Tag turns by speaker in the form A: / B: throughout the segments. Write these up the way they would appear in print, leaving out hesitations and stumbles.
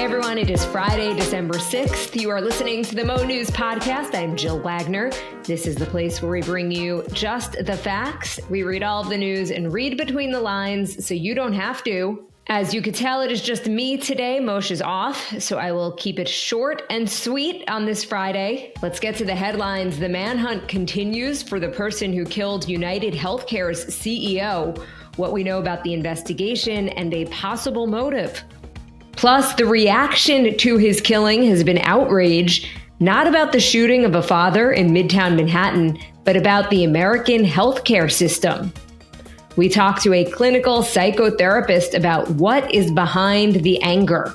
A: everyone. It is Friday, December 6th. You are listening to the Mo News Podcast. I'm Jill Wagner. This is the place where we bring you just the facts. We read all of the news and read between the lines so you don't have to. As you can tell, it is just me today. Moshe is off, so I will keep it short and sweet on this Friday. Let's get to the headlines. The manhunt continues for the person who killed United Healthcare's CEO, what we know about the investigation, and a possible motive. Plus, the reaction to his killing has been outrage, not about the shooting of a father in Midtown Manhattan, but about the American healthcare system. We talk to a clinical psychotherapist about what is behind the anger.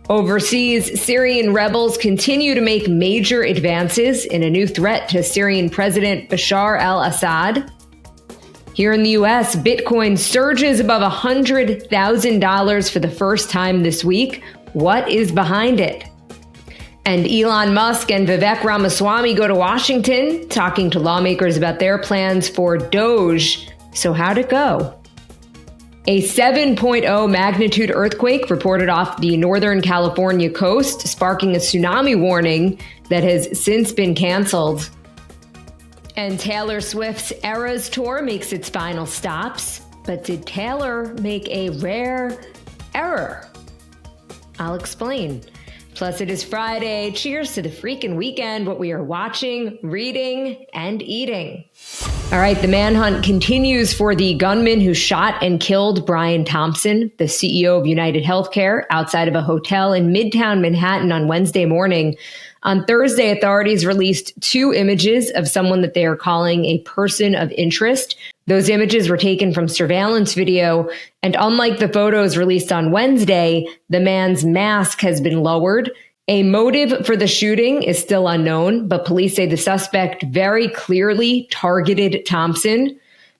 A: Overseas, Syrian rebels continue to make major advances in a new threat to Syrian President Bashar al-Assad. Here in the U.S., Bitcoin surges above $100,000 for the first time this week. What is behind it? And Elon Musk and Vivek Ramaswamy go to Washington, talking to lawmakers about their plans for DOGE. So how'd it go? A 7.0 magnitude earthquake reported off the Northern California coast, sparking a tsunami warning that has since been canceled. And Taylor Swift's Eras Tour makes its final stops. But did Taylor make a rare error? I'll explain. Plus, it is Friday. Cheers to the freaking weekend, what we are watching, reading, and eating. All right, the manhunt continues for the gunman who shot and killed Brian Thompson, the CEO of United Healthcare, outside of a hotel in Midtown Manhattan on Wednesday morning. On Thursday, authorities released 2 images of someone that they are calling a person of interest. Those images were taken from surveillance video, and unlike the photos released on Wednesday, the man's mask has been lowered. A motive for the shooting is still unknown, but police say the suspect very clearly targeted Thompson.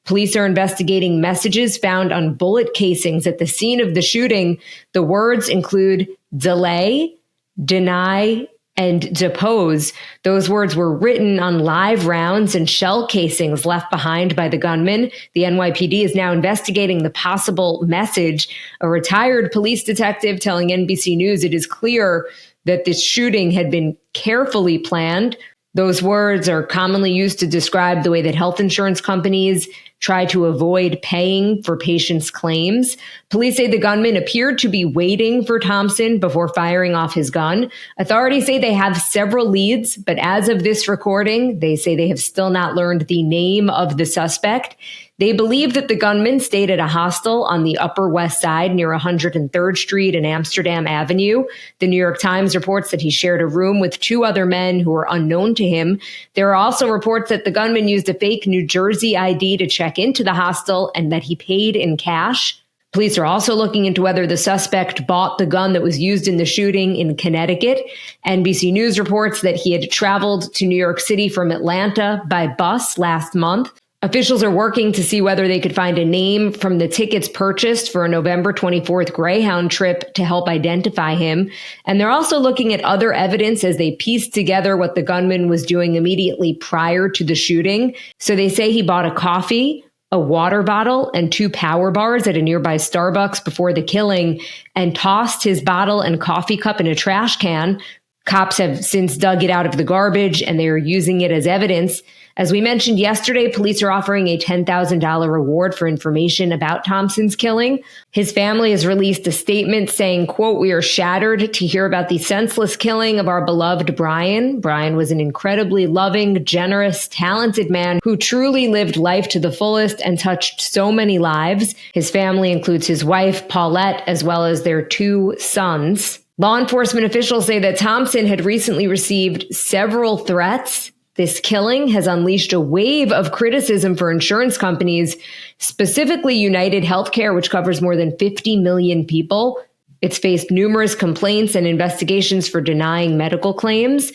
A: Police are investigating messages found on bullet casings at the scene of the shooting. The words include delay, deny, and depose. Those words were written on live rounds and shell casings left behind by the gunman. The NYPD is now investigating the possible message. A retired police detective telling NBC News it is clear that this shooting had been carefully planned. Those words are commonly used to describe the way that health insurance companies try to avoid paying for patients' claims. Police say the gunman appeared to be waiting for Thompson before firing off his gun. Authorities say they have several leads, but as of this recording, they say they have still not learned the name of the suspect. They believe that the gunman stayed at a hostel on the Upper West Side near 103rd Street and Amsterdam Avenue. The New York Times reports that he shared a room with 2 other men who were unknown to him. There are also reports that the gunman used a fake New Jersey ID to check into the hostel and that he paid in cash. Police are also looking into whether the suspect bought the gun that was used in the shooting in Connecticut. NBC News reports that he had traveled to New York City from Atlanta by bus last month. Officials are working to see whether they could find a name from the tickets purchased for a November 24th Greyhound trip to help identify him. And they're also looking at other evidence as they piece together what the gunman was doing immediately prior to the shooting. So they say he bought a coffee, a water bottle, and 2 power bars at a nearby Starbucks before the killing and tossed his bottle and coffee cup in a trash can. Cops have since dug it out of the garbage and they are using it as evidence. As we mentioned yesterday, police are offering a $10,000 reward for information about Thompson's killing. His family has released a statement saying, quote, "We are shattered to hear about the senseless killing of our beloved Brian. Brian was an incredibly loving, generous, talented man who truly lived life to the fullest and touched so many lives." His family includes his wife, Paulette, as well as their 2 sons. Law enforcement officials say that Thompson had recently received several threats. This killing has unleashed a wave of criticism for insurance companies, specifically United Healthcare, which covers more than 50 million people. It's faced numerous complaints and investigations for denying medical claims.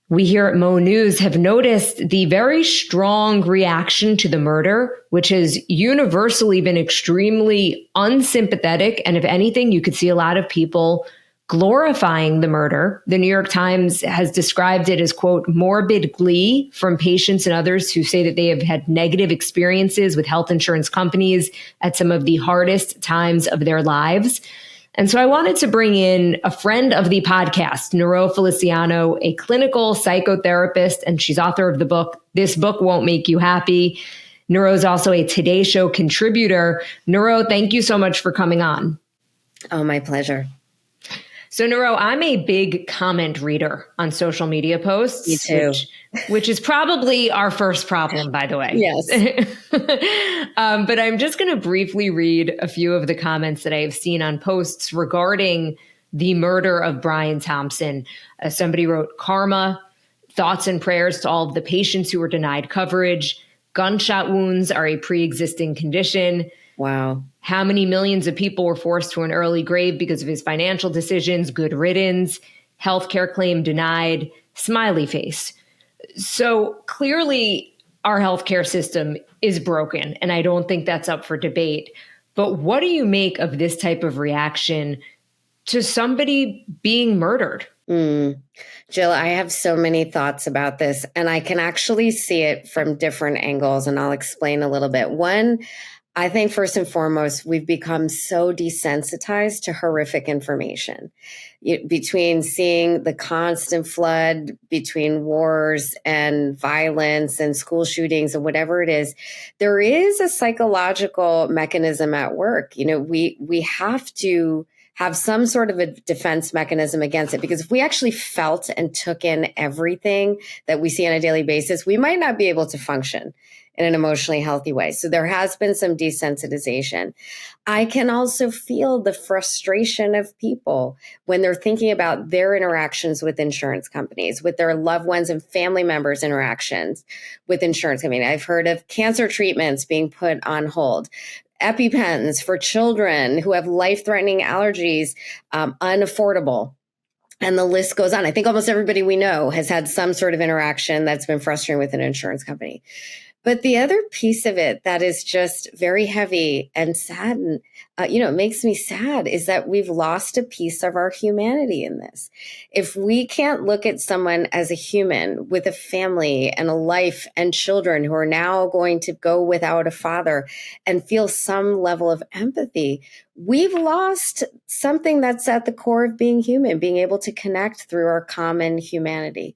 A: We here at Mo News have noticed the very strong reaction to the murder, which has universally been extremely unsympathetic. And if anything, you could see a lot of people glorifying the murder. The New York Times has described it as, quote, morbid glee from patients and others who say that they have had negative experiences with health insurance companies at some of the hardest times of their lives. And so I wanted to bring in a friend of the podcast, Nero Feliciano, a clinical psychotherapist, and she's author of the book, This Book Won't Make You Happy. Nero is also a Today Show contributor. Nero, thank you so much for coming on.
B: Oh, my pleasure.
A: So, Nero, I'm a big comment reader on social media posts.
B: Me too.
A: Which is probably our first problem, by the way.
B: Yes.
A: But I'm just going to briefly read a few of the comments that I have seen on posts regarding the murder of Brian Thompson. Somebody wrote, karma, thoughts and prayers to all of the patients who were denied coverage. Gunshot wounds are a pre-existing condition.
B: Wow.
A: How many millions of people were forced to an early grave because of his financial decisions? Good riddance. Healthcare claim denied. Smiley face. So clearly our healthcare system is broken, and I don't think that's up for debate. But what do you make of this type of reaction to somebody being murdered?
B: Jill, I have so many thoughts about this, and I can actually see it from different angles, and I'll explain a little bit. One, I think first and foremost, we've become so desensitized to horrific information. Between seeing the constant flood between wars and violence and school shootings and whatever it is, there is a psychological mechanism at work. We have to have some sort of a defense mechanism against it, because if we actually felt and took in everything that we see on a daily basis, we might not be able to function in an emotionally healthy way. So there has been some desensitization. I can also feel the frustration of people when they're thinking about their interactions with insurance companies, with their loved ones and family members' interactions with insurance companies. I've heard of cancer treatments being put on hold, EpiPens for children who have life-threatening allergies, unaffordable. And the list goes on. I think almost everybody we know has had some sort of interaction that's been frustrating with an insurance company. But the other piece of it that is just very heavy and sad, and it makes me sad, is that we've lost a piece of our humanity in this. If we can't look at someone as a human with a family and a life and children who are now going to go without a father and feel some level of empathy, we've lost something that's at the core of being human, being able to connect through our common humanity.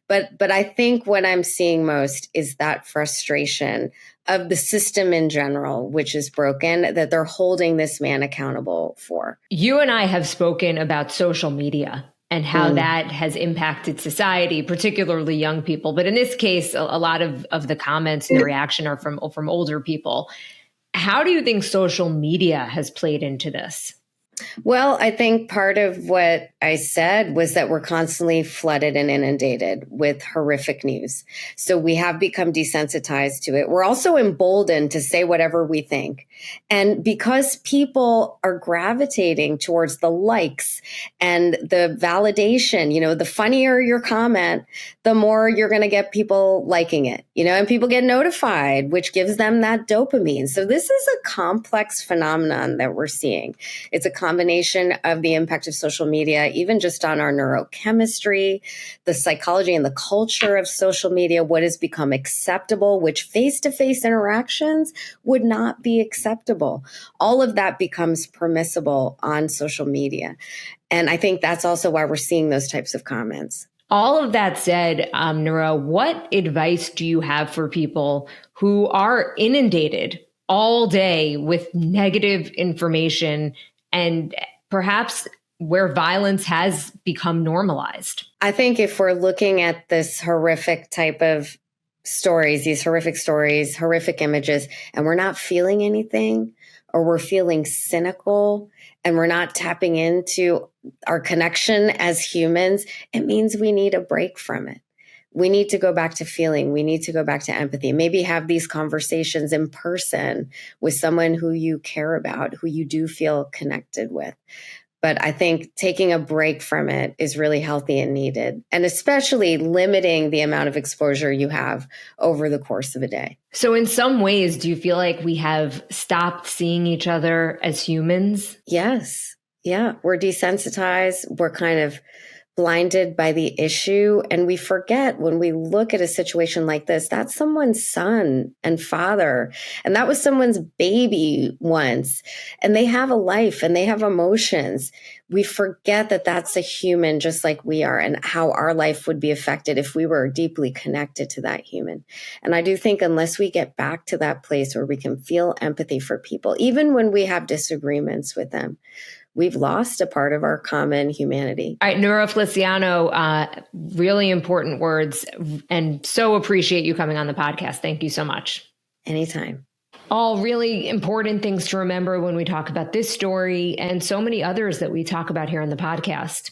B: But I think what I'm seeing most is that frustration of the system in general, which is broken, that they're holding this man accountable for.
A: You and I have spoken about social media and how that has impacted society, particularly young people. But in this case, a lot of the comments and the reaction are from older people. How do you think social media has played into this?
B: Well, I think part of what I said was that we're constantly flooded and inundated with horrific news. So we have become desensitized to it. We're also emboldened to say whatever we think. And because people are gravitating towards the likes and the validation, the funnier your comment, the more you're going to get people liking it, and people get notified, which gives them that dopamine. So this is a complex phenomenon that we're seeing. It's a combination of the impact of social media, even just on our neurochemistry, the psychology and the culture of social media, what has become acceptable, which face-to-face interactions would not be acceptable. All of that becomes permissible on social media. And I think that's also why we're seeing those types of comments.
A: All of that said, Nero, what advice do you have for people who are inundated all day with negative information and perhaps where violence has become normalized?
B: I think if we're looking at this horrific type of stories, these horrific stories, horrific images, and we're not feeling anything, or we're feeling cynical and we're not tapping into our connection as humans, it means we need a break from it. We need to go back to feeling. We need to go back to empathy. Maybe have these conversations in person with someone who you care about, who you do feel connected with. But I think taking a break from it is really healthy and needed, and especially limiting the amount of exposure you have over the course of a day.
A: So in some ways, do you feel like we have stopped seeing each other as humans?
B: Yes. Yeah. We're desensitized. We're kind of blinded by the issue. And we forget when we look at a situation like this, that's someone's son and father. And that was someone's baby once. And they have a life and they have emotions. We forget that that's a human just like we are, and how our life would be affected if we were deeply connected to that human. And I do think unless we get back to that place where we can feel empathy for people, even when we have disagreements with them, we've lost a part of our common humanity.
A: All right, Nora Feliciano, really important words, and so appreciate you coming on the podcast. Thank you so much.
B: Anytime.
A: All really important things to remember when we talk about this story and so many others that we talk about here on the podcast.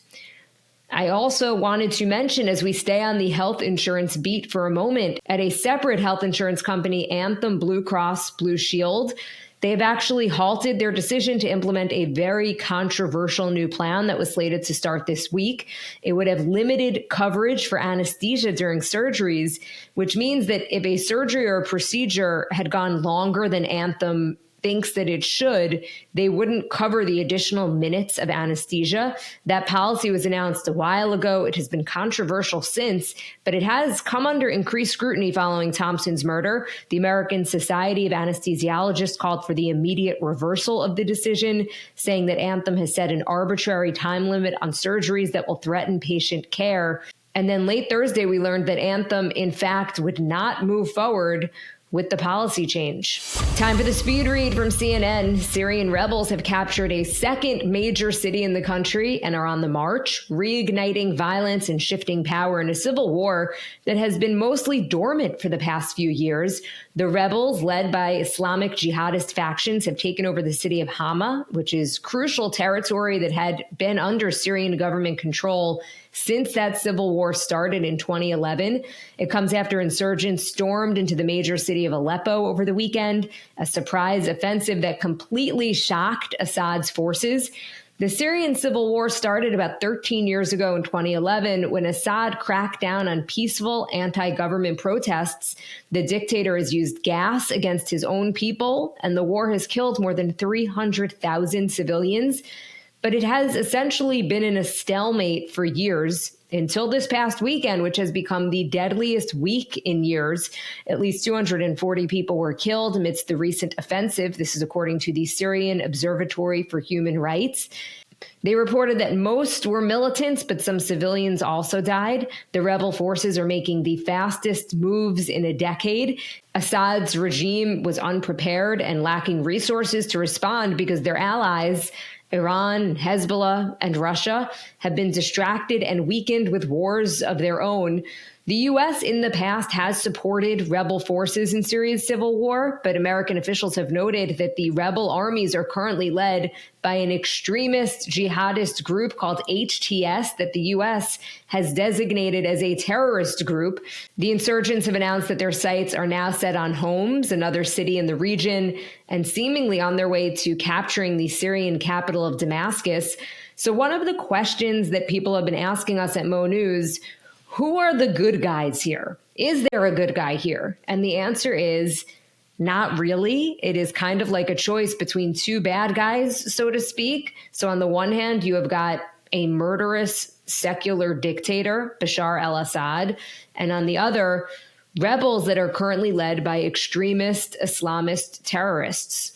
A: I also wanted to mention, as we stay on the health insurance beat for a moment, at a separate health insurance company, Anthem Blue Cross Blue Shield, they've actually halted their decision to implement a very controversial new plan that was slated to start this week. It would have limited coverage for anesthesia during surgeries, which means that if a surgery or a procedure had gone longer than Anthem thinks that it should, they wouldn't cover the additional minutes of anesthesia. That policy was announced a while ago. It has been controversial since, but it has come under increased scrutiny following Thompson's murder. The American Society of Anesthesiologists called for the immediate reversal of the decision, saying that Anthem has set an arbitrary time limit on surgeries that will threaten patient care. And then late Thursday, we learned that Anthem, in fact, would not move forward with the policy change. Time for the speed read from CNN. Syrian rebels have captured a second major city in the country and are on the march, reigniting violence and shifting power in a civil war that has been mostly dormant for the past few years. The rebels, led by Islamic jihadist factions, have taken over the city of Hama, which is crucial territory that had been under Syrian government control since that civil war started in 2011. It comes after insurgents stormed into the major city of Aleppo over the weekend, a surprise offensive that completely shocked Assad's forces. The Syrian civil war started about 13 years ago in 2011 when Assad cracked down on peaceful anti-government protests. The dictator has used gas against his own people, and the war has killed more than 300,000 civilians. But it has essentially been in a stalemate for years until this past weekend, which has become the deadliest week in years. At least 240 people were killed amidst the recent offensive. This is according to the Syrian Observatory for Human Rights. They reported that most were militants, but some civilians also died. The rebel forces are making the fastest moves in a decade. Assad's regime was unprepared and lacking resources to respond because their allies, Iran, Hezbollah, and Russia, have been distracted and weakened with wars of their own. The U.S. in the past has supported rebel forces in Syria's civil war, but American officials have noted that the rebel armies are currently led by an extremist jihadist group called HTS that the U.S. has designated as a terrorist group. The insurgents have announced that their sights are now set on Homs, another city in the region, and seemingly on their way to capturing the Syrian capital of Damascus. So one of the questions that people have been asking us at Mo News: who are the good guys here? Is there a good guy here? And the answer is not really. It is kind of like a choice between two bad guys, so to speak. So on the one hand, you have got a murderous secular dictator, Bashar al-Assad, and on the other, rebels that are currently led by extremist Islamist terrorists.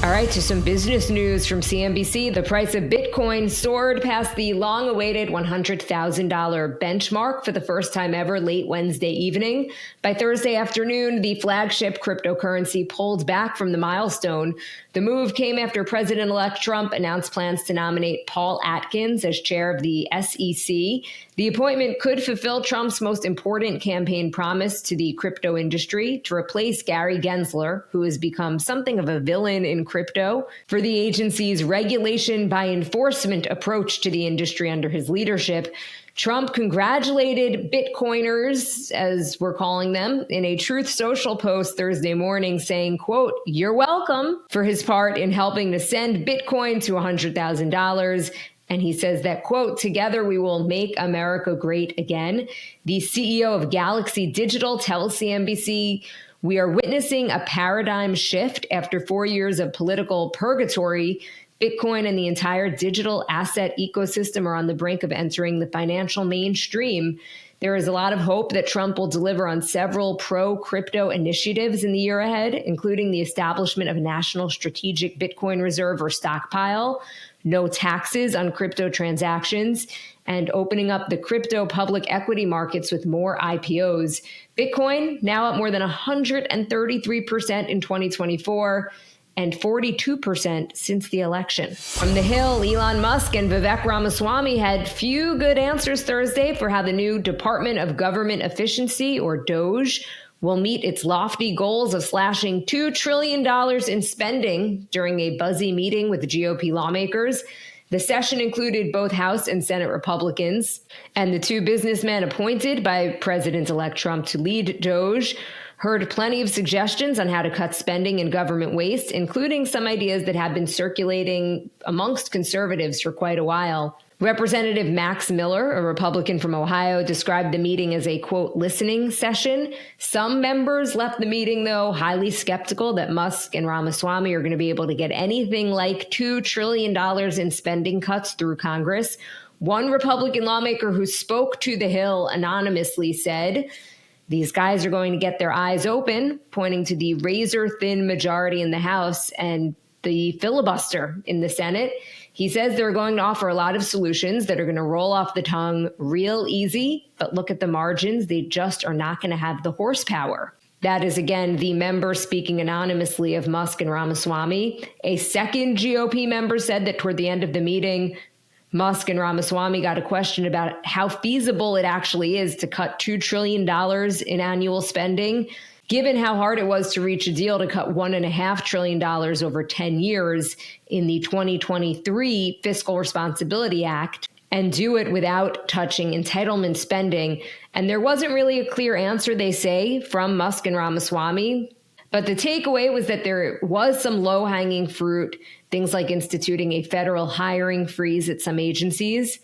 A: All right, to some business news from CNBC. The price of Bitcoin soared past the long-awaited $100,000 benchmark for the first time ever late Wednesday evening. By Thursday afternoon, the flagship cryptocurrency pulled back from the milestone. The move came after President-elect Trump announced plans to nominate Paul Atkins as chair of the SEC. The appointment could fulfill Trump's most important campaign promise to the crypto industry to replace Gary Gensler, who has become something of a villain in crypto, for the agency's regulation by enforcement approach to the industry under his leadership. Trump congratulated Bitcoiners, as we're calling them, in a Truth Social post Thursday morning saying, quote, "You're welcome," for his part in helping to send Bitcoin to $100,000. And he says that, quote, "Together we will make America great again." The CEO of Galaxy Digital tells CNBC, "We are witnessing a paradigm shift after 4 years of political purgatory. Bitcoin and the entire digital asset ecosystem are on the brink of entering the financial mainstream. There is a lot of hope that Trump will deliver on several pro-crypto initiatives in the year ahead, including the establishment of a national strategic Bitcoin reserve or stockpile, no taxes on crypto transactions, and opening up the crypto public equity markets with more IPOs. Bitcoin now up more than 133% in 2024. And 42% since the election. From the Hill, Elon Musk and Vivek Ramaswamy had few good answers Thursday for how the new Department of Government Efficiency, or DOGE, will meet its lofty goals of slashing $2 trillion in spending during a buzzy meeting with the GOP lawmakers. The session included both House and Senate Republicans, and the two businessmen appointed by President-elect Trump to lead DOGE heard plenty of suggestions on how to cut spending and government waste, including some ideas that have been circulating amongst conservatives for quite a while. Representative Max Miller, a Republican from Ohio, described the meeting as a, quote, listening session. Some members left the meeting, though, highly skeptical that Musk and Ramaswamy are going to be able to get anything like $2 trillion in spending cuts through Congress. One Republican lawmaker who spoke to the Hill anonymously said, these guys are going to get their eyes open, pointing to the razor-thin majority in the House and the filibuster in the Senate. He says they're going to offer a lot of solutions that are going to roll off the tongue real easy, but look at the margins. They just are not going to have the horsepower. That is, again, the member speaking anonymously of Musk and Ramaswamy. A second GOP member said that toward the end of the meeting, Musk and Ramaswamy got a question about how feasible it actually is to cut $2 trillion in annual spending, given how hard it was to reach a deal to cut $1.5 trillion over 10 years in the 2023 Fiscal Responsibility Act, and do it without touching entitlement spending. And there wasn't really a clear answer, they say, from Musk and Ramaswamy. But the takeaway was that there was some low-hanging fruit, things like instituting a federal hiring freeze at some agencies.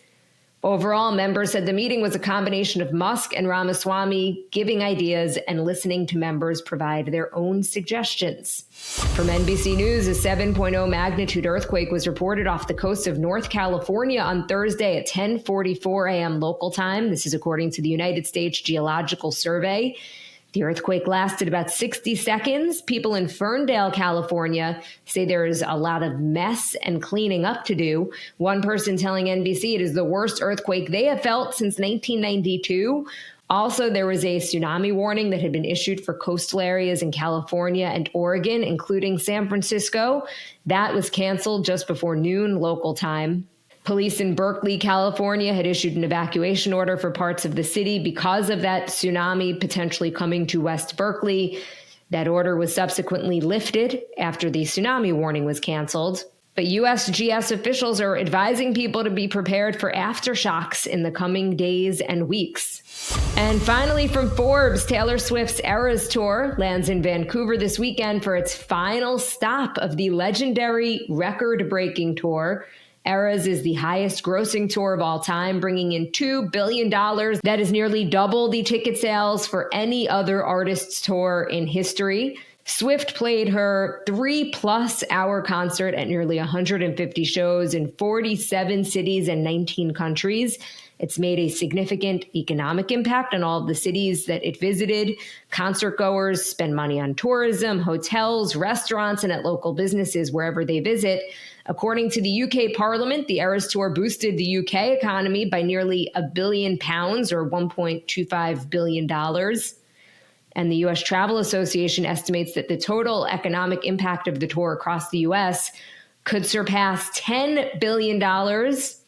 A: Overall, members said the meeting was a combination of Musk and Ramaswamy giving ideas and listening to members provide their own suggestions. From NBC News, a 7.0 magnitude earthquake was reported off the coast of North California on Thursday at 10:44 a.m. local time. This is according to the United States Geological Survey. The earthquake lasted about 60 seconds. People in Ferndale, California, say there is a lot of mess and cleaning up to do. One person telling NBC it is the worst earthquake they have felt since 1992. Also, there was a tsunami warning that had been issued for coastal areas in California and Oregon, including San Francisco. That was canceled just before noon local time. Police in Berkeley, California had issued an evacuation order for parts of the city because of that tsunami potentially coming to West Berkeley. That order was subsequently lifted after the tsunami warning was canceled. But USGS officials are advising people to be prepared for aftershocks in the coming days and weeks. And finally, from Forbes, Taylor Swift's Eras Tour lands in Vancouver this weekend for its final stop of the legendary record-breaking tour. Eras is the highest grossing tour of all time, bringing in $2 billion. That is nearly double the ticket sales for any other artist's tour in history. Swift played her 3+ hour concert at nearly 150 shows in 47 cities and 19 countries. It's made a significant economic impact on all of the cities that it visited. Concert goers spend money on tourism, hotels, restaurants, and at local businesses wherever they visit. According to the UK Parliament, the Eras Tour boosted the UK economy by nearly £1 billion, or $1.25 billion. And the U.S. Travel Association estimates that the total economic impact of the tour across the U.S. could surpass $10 billion.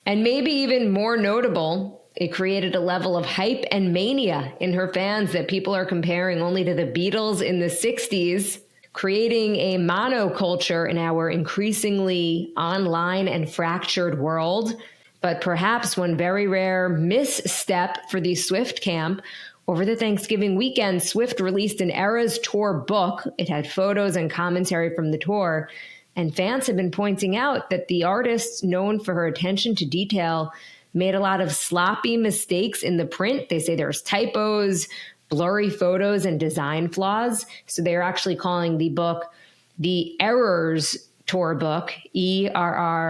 A: And maybe even more notable, it created a level of hype and mania in her fans that people are comparing only to the Beatles in the 60s, creating a monoculture in our increasingly online and fractured world. But perhaps one very rare misstep for the Swift camp. Over the Thanksgiving weekend, Swift released an Eras Tour book. It had photos and commentary from the tour. And fans have been pointing out that the artist, known for her attention to detail, made a lot of sloppy mistakes in the print. They say there's typos, blurry photos, and design flaws. So they're actually calling the book The Errors tour book, ERRORS,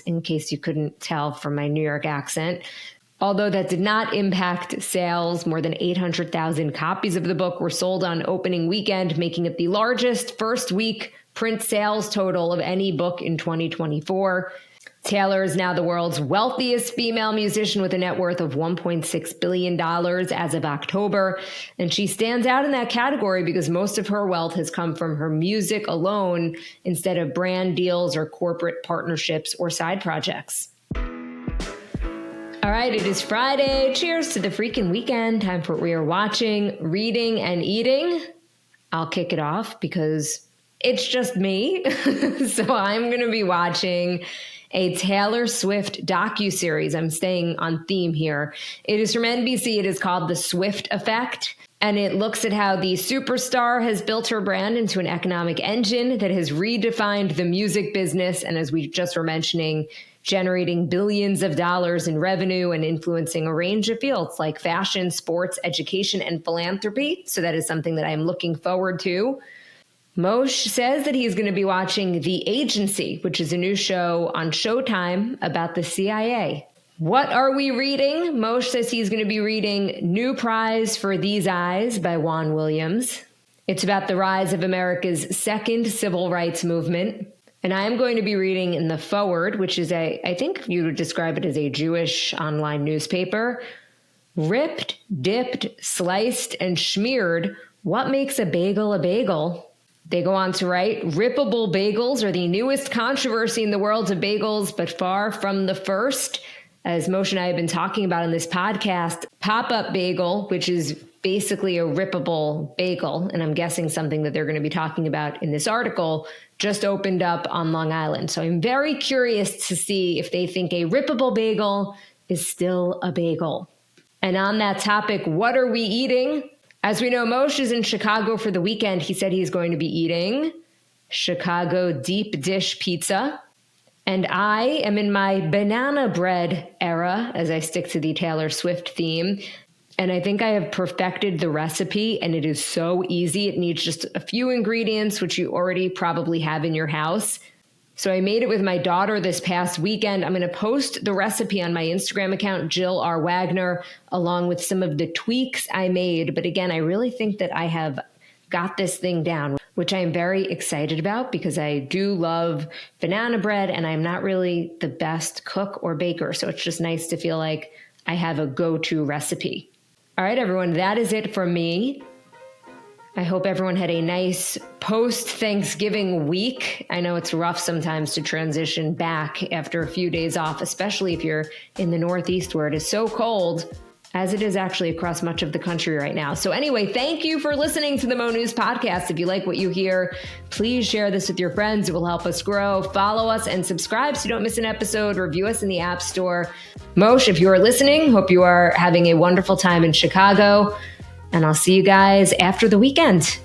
A: in case you couldn't tell from my New York accent. Although that did not impact sales, more than 800,000 copies of the book were sold on opening weekend, making it the largest first week print sales total of any book in 2024. Taylor is now the world's wealthiest female musician with a net worth of $1.6 billion as of October. And she stands out in that category because most of her wealth has come from her music alone instead of brand deals or corporate partnerships or side projects. All right, it is Friday. Cheers to the freaking weekend. Time for what we are watching, reading, and eating. I'll kick it off because it's just me. So I'm going to be watching a Taylor Swift docuseries. I'm staying on theme here. It is from NBC. It is called The Swift Effect. And it looks at how the superstar has built her brand into an economic engine that has redefined the music business. And as we just were mentioning, generating billions of dollars in revenue and influencing a range of fields like fashion, sports, education, and philanthropy. So that is something that I'm looking forward to. Moshe says that he's going to be watching The Agency, which is a new show on Showtime about the CIA. What are we reading? Moshe says he's going to be reading New Prize for These Eyes by Juan Williams. It's about the rise of America's second civil rights movement. And I am going to be reading in the Forward, which is I think you would describe it as a Jewish online newspaper. Ripped, dipped, sliced, and smeared. What makes a bagel a bagel? They go on to write, rippable bagels are the newest controversy in the world of bagels, but far from the first. As Moshe and I have been talking about in this podcast, pop-up bagel, which is basically a rippable bagel, and I'm guessing something that they're going to be talking about in this article, just opened up on Long Island. So I'm very curious to see if they think a rippable bagel is still a bagel. And on that topic, what are we eating? As we know, Moshe is in Chicago for the weekend. He said he's going to be eating Chicago deep dish pizza. And I am in my banana bread era as I stick to the Taylor Swift theme. And I think I have perfected the recipe, and it is so easy. It needs just a few ingredients, which you already probably have in your house. So I made it with my daughter this past weekend. I'm going to post the recipe on my Instagram account, Jill R. Wagner, along with some of the tweaks I made. But again, I really think that I have got this thing down, which I am very excited about because I do love banana bread and I'm not really the best cook or baker. So it's just nice to feel like I have a go-to recipe. All right, everyone, that is it from me. I hope everyone had a nice post-Thanksgiving week. I know it's rough sometimes to transition back after a few days off, especially if you're in the Northeast where it is so cold, as it is actually across much of the country right now. So anyway, thank you for listening to the Mo News Podcast. If you like what you hear, please share this with your friends. It will help us grow. Follow us and subscribe so you don't miss an episode. Review us in the App Store. Moshe, if you are listening, hope you are having a wonderful time in Chicago. And I'll see you guys after the weekend.